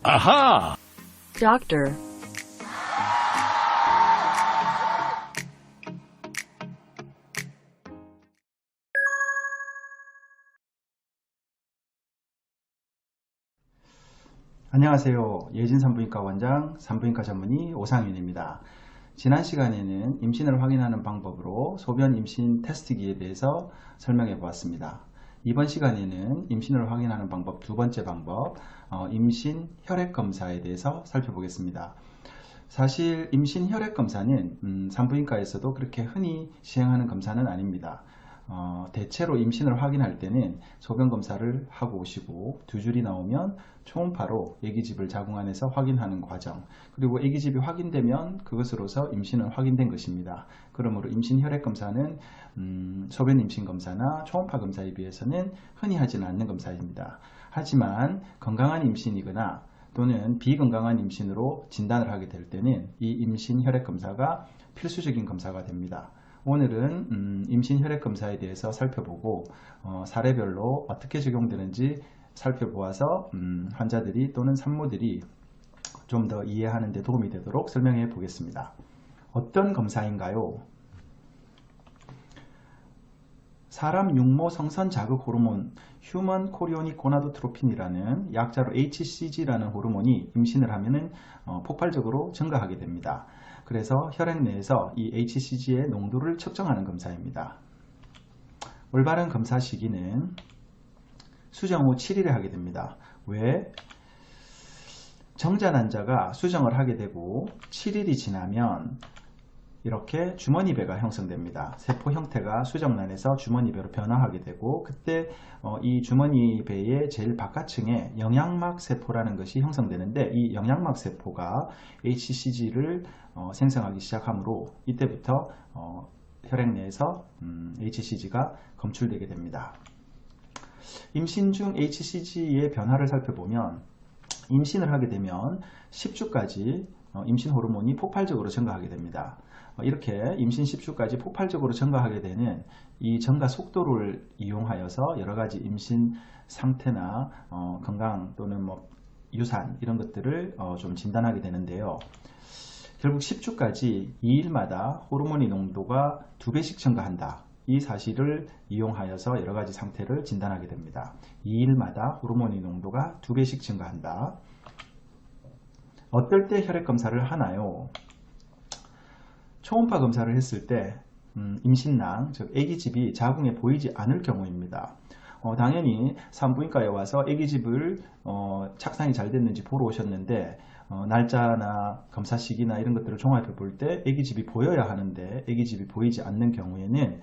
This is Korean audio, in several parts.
Aha! doctor, 안녕하세요. 예진 산부인과 원장, 산부인과 전문의 오상윤입니다. 지난 시간에는 임신을 확인하는 방법으로 소변 임신 테스트기에 대해서 설명해 보았습니다. 이번 시간에는 임신을 확인하는 방법 두 번째 방법, 임신 혈액 검사에 대해서 살펴보겠습니다. 사실 임신 혈액 검사는 산부인과에서도 그렇게 흔히 시행하는 검사는 아닙니다. 대체로 임신을 확인할 때는 소변 검사를 하고 오시고 두 줄이 나오면 초음파로 아기집을 자궁 안에서 확인하는 과정, 그리고 아기집이 확인되면 그것으로서 임신은 확인된 것입니다. 그러므로 임신 혈액 검사는 소변 임신 검사나 초음파 검사에 비해서는 흔히 하지는 않는 검사입니다. 하지만 건강한 임신이거나 또는 비건강한 임신으로 진단을 하게 될 때는 이 임신 혈액 검사가 필수적인 검사가 됩니다. 오늘은 임신 혈액 검사에 대해서 살펴보고 사례별로 어떻게 적용되는지 살펴보아서 환자들이 또는 산모들이 좀 더 이해하는 데 도움이 되도록 설명해 보겠습니다. 어떤 검사인가요? 사람 육모 성선 자극 호르몬 휴먼 코리오닉 고나도트로핀이라는 약자로 HCG라는 호르몬이 임신을 하면은 폭발적으로 증가하게 됩니다. 그래서 혈액 내에서 이 HCG의 농도를 측정하는 검사입니다. 올바른 검사 시기는 수정 후 7일에 하게 됩니다. 왜? 정자 난자가 수정을 하게 되고 7일이 지나면 이렇게 주머니배가 형성됩니다. 세포 형태가 수정란에서 주머니배로 변화하게 되고 그때 이 주머니배의 제일 바깥층에 영양막 세포라는 것이 형성되는데 이 영양막 세포가 HCG를 생성하기 시작하므로 이때부터 혈액 내에서 HCG가 검출되게 됩니다. 임신 중 HCG의 변화를 살펴보면 임신을 하게 되면 10주까지 임신 호르몬이 폭발적으로 증가하게 됩니다. 이렇게 임신 10주까지 폭발적으로 증가하게 되는 이 증가 속도를 이용하여서 여러가지 임신 상태나 건강 또는 유산 이런 것들을 좀 진단하게 되는데요. 결국 10주까지 2일마다 호르몬의 농도가 2배씩 증가한다. 이 사실을 이용하여서 여러가지 상태를 진단하게 됩니다. 2일마다 호르몬의 농도가 2배씩 증가한다. 어떨 때 혈액 검사를 하나요? 초음파 검사를 했을 때 임신낭, 즉 아기집이 자궁에 보이지 않을 경우입니다. 당연히 산부인과에 와서 아기집을 착상이 잘 됐는지 보러 오셨는데 날짜나 검사 시기나 이런 것들을 종합해 볼 때 아기집이 보여야 하는데 아기집이 보이지 않는 경우에는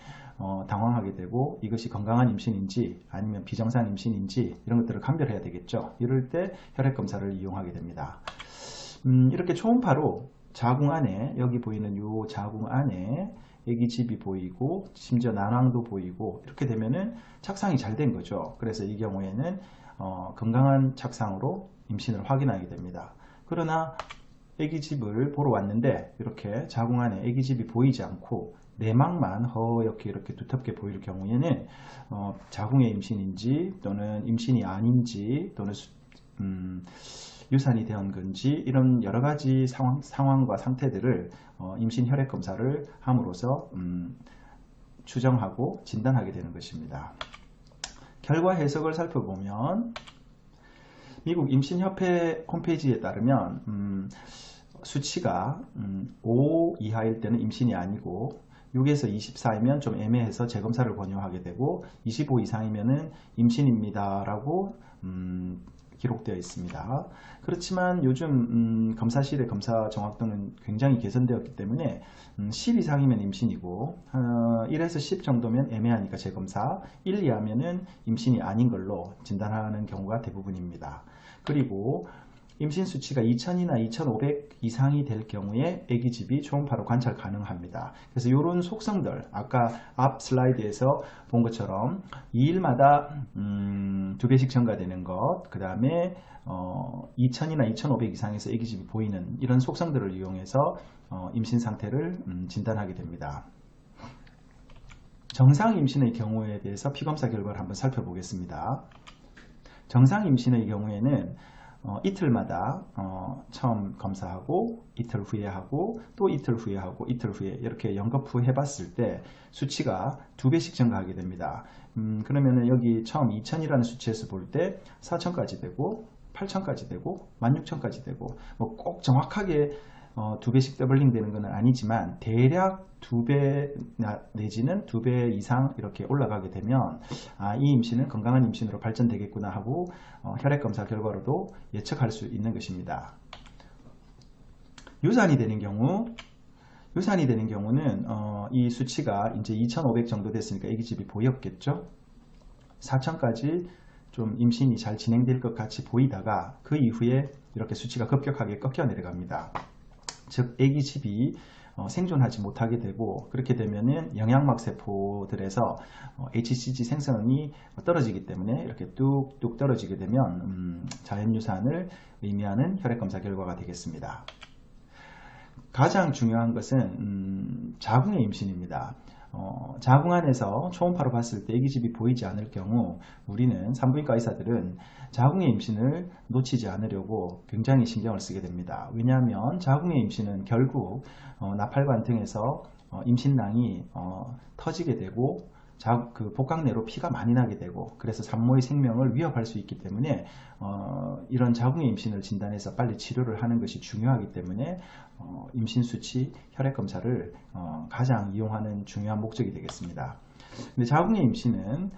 당황하게 되고 이것이 건강한 임신인지 아니면 비정상 임신인지 이런 것들을 감별해야 되겠죠. 이럴 때 혈액 검사를 이용하게 됩니다. 이렇게 초음파로 자궁 안에 여기 보이는 이 자궁 안에 아기집이 보이고 심지어 난황도 보이고 이렇게 되면은 착상이 잘 된 거죠. 그래서 이 경우에는 건강한 착상으로 임신을 확인하게 됩니다. 그러나 아기집을 보러 왔는데 이렇게 자궁 안에 아기집이 보이지 않고 내막만 허옇게 이렇게 두텁게 보일 경우에는 자궁의 임신인지 또는 임신이 아닌지 또는 유산이 된 건지 이런 여러가지 상황과 상태들을 임신 혈액 검사를 함으로써 추정하고 진단하게 되는 것입니다. 결과 해석을 살펴보면 미국 임신협회 홈페이지에 따르면 수치가 5 이하일 때는 임신이 아니고 6에서 24이면 좀 애매해서 재검사를 권유하게 되고 25 이상이면 임신입니다 라고 기록되어 있습니다. 그렇지만 요즘 검사실의 검사 정확도는 굉장히 개선되었기 때문에 10 이상이면 임신이고 1에서 10 정도면 애매하니까 재검사, 1 이하면은 임신이 아닌 걸로 진단하는 경우가 대부분입니다. 그리고 임신 수치가 2000이나 2500 이상이 될 경우에 아기집이 초음파로 관찰 가능합니다. 그래서 이런 속성들, 아까 앞 슬라이드에서 본 것처럼 2일마다 2배씩 증가되는 것, 그 다음에 2000이나 2500 이상에서 아기집이 보이는 이런 속성들을 이용해서 임신 상태를 진단하게 됩니다. 정상 임신의 경우에 대해서 피검사 결과를 한번 살펴보겠습니다. 정상 임신의 경우에는 이틀마다 처음 검사하고 이틀 후에 하고 또 이틀 후에 하고 이틀 후에 이렇게 연거푸 해봤을 때 수치가 2배씩 증가하게 됩니다. 그러면은 여기 처음 2000이라는 수치에서 볼 때 4000까지 되고 8000까지 되고 16000까지 되고 뭐 꼭 정확하게 2배씩 더블링 되는 것은 아니지만 대략 2배 내지는 2배 이상 이렇게 올라가게 되면 이 임신은 건강한 임신으로 발전되겠구나 하고 혈액검사 결과로도 예측할 수 있는 것입니다. 유산이 되는 경우는 이 수치가 이제 2500 정도 됐으니까 아기집이 보였겠죠. 4000까지 좀 임신이 잘 진행될 것 같이 보이다가 그 이후에 이렇게 수치가 급격하게 꺾여 내려갑니다. 즉 아기집이 생존하지 못하게 되고, 그렇게 되면은 영양막 세포들에서 HCG 생성이 떨어지기 때문에 이렇게 뚝뚝 떨어지게 되면 자연유산을 의미하는 혈액검사 결과가 되겠습니다. 가장 중요한 것은 자궁의 임신입니다. 자궁 안에서 초음파로 봤을 때 아기집이 보이지 않을 경우 우리는 산부인과 의사들은 자궁의 임신을 놓치지 않으려고 굉장히 신경을 쓰게 됩니다. 왜냐하면 자궁의 임신은 결국 나팔관 등에서 임신낭이 터지게 되고 그 복강 내로 피가 많이 나게 되고, 그래서 산모의 생명을 위협할 수 있기 때문에 이런 자궁의 임신을 진단해서 빨리 치료를 하는 것이 중요하기 때문에 임신 수치 혈액검사를 가장 이용하는 중요한 목적이 되겠습니다. 근데 자궁의 임신은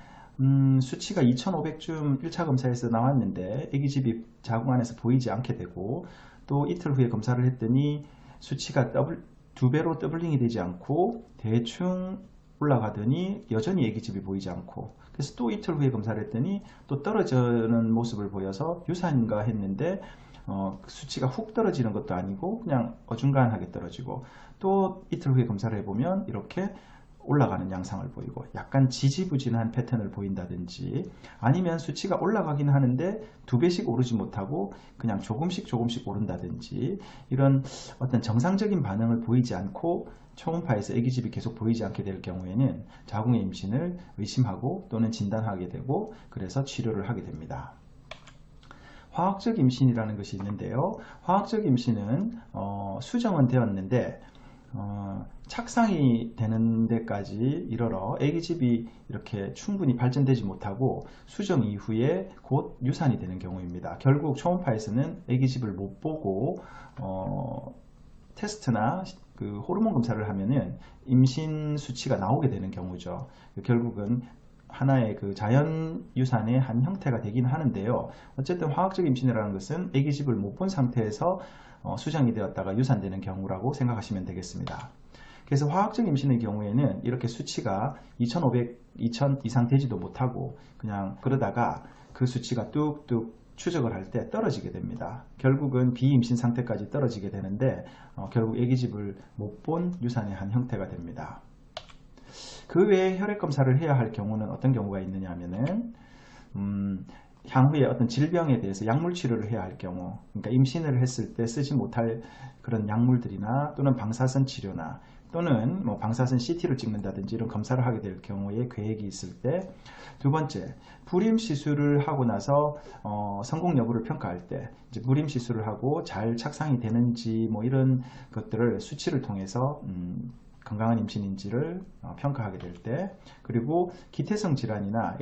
수치가 2500쯤 1차 검사에서 나왔는데 아기집이 자궁 안에서 보이지 않게 되고, 또 이틀 후에 검사를 했더니 수치가 2배로 더블링이 되지 않고 대충 올라가더니 여전히 아기집이 보이지 않고, 그래서 또 이틀 후에 검사를 했더니 또 떨어지는 모습을 보여서 유산인가 했는데 수치가 훅 떨어지는 것도 아니고 그냥 어중간하게 떨어지고, 또 이틀 후에 검사를 해보면 이렇게 올라가는 양상을 보이고 약간 지지부진한 패턴을 보인다든지, 아니면 수치가 올라가긴 하는데 2배씩 오르지 못하고 그냥 조금씩 오른다든지, 이런 어떤 정상적인 반응을 보이지 않고 초음파에서 아기집이 계속 보이지 않게 될 경우에는 자궁의 임신을 의심하고 또는 진단하게 되고, 그래서 치료를 하게 됩니다. 화학적 임신이라는 것이 있는데요. 화학적 임신은 수정은 되었는데 착상이 되는 데까지 이르러 아기집이 이렇게 충분히 발전되지 못하고 수정 이후에 곧 유산이 되는 경우입니다. 결국 초음파에서는 아기집을 못 보고 테스트나 그 호르몬 검사를 하면은 임신 수치가 나오게 되는 경우죠. 결국은 하나의 그 자연 유산의 한 형태가 되긴 하는데요. 어쨌든 화학적 임신이라는 것은 아기집을 못 본 상태에서 수정이 되었다가 유산되는 경우라고 생각하시면 되겠습니다. 그래서 화학적 임신의 경우에는 이렇게 수치가 2500, 2000 이상 되지도 못하고 그냥 그러다가 그 수치가 뚝뚝 추적을 할 때 떨어지게 됩니다. 결국은 비임신 상태까지 떨어지게 되는데 결국 아기집을 못 본 유산의 한 형태가 됩니다. 그 외에 혈액검사를 해야 할 경우는 어떤 경우가 있느냐 하면은 향후에 어떤 질병에 대해서 약물 치료를 해야 할 경우, 그러니까 임신을 했을 때 쓰지 못할 그런 약물들이나 또는 방사선 치료나 또는 뭐 방사선 CT를 찍는다든지 이런 검사를 하게 될 경우에 계획이 있을 때, 두 번째 불임 시술을 하고 나서 성공 여부를 평가할 때 이제 불임 시술을 하고 잘 착상이 되는지 뭐 이런 것들을 수치를 통해서 건강한 임신인지를 평가하게 될 때, 그리고 기태성 질환이나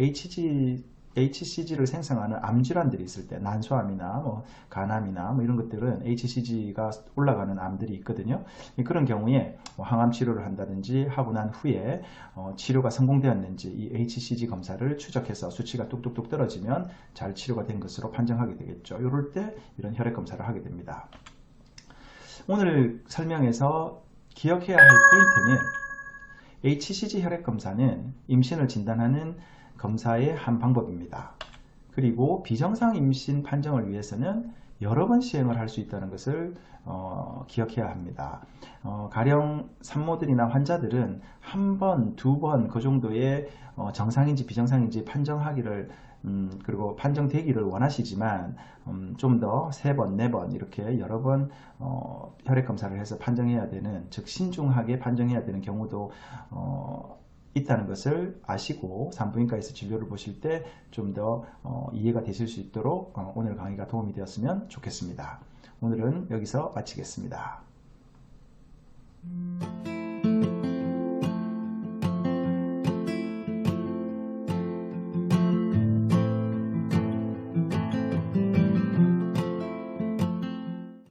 HCG를 생성하는 암질환들이 있을 때, 난소암이나 뭐 간암이나 뭐 이런 것들은 HCG가 올라가는 암들이 있거든요. 그런 경우에 항암 치료를 한다든지 하고 난 후에 치료가 성공되었는지 이 HCG 검사를 추적해서 수치가 뚝뚝뚝 떨어지면 잘 치료가 된 것으로 판정하게 되겠죠. 이럴 때 이런 혈액 검사를 하게 됩니다. 오늘 설명에서 기억해야 할 포인트는 HCG 혈액 검사는 임신을 진단하는 검사의 한 방법입니다. 그리고 비정상 임신 판정을 위해서는 여러 번 시행을 할 수 있다는 것을 기억해야 합니다. 가령 산모들이나 환자들은 한 번, 두 번 그 정도의 정상인지 비정상인지 판정하기를 그리고 판정되기를 원하시지만 좀 더 세 번, 네 번 이렇게 여러 번 혈액 검사를 해서 판정해야 되는, 즉 신중하게 판정해야 되는 경우도 있다는 것을 아시고 산부인과에서 진료를 보실 때 좀 더 이해가 되실 수 있도록 오늘 강의가 도움이 되었으면 좋겠습니다. 오늘은 여기서 마치겠습니다.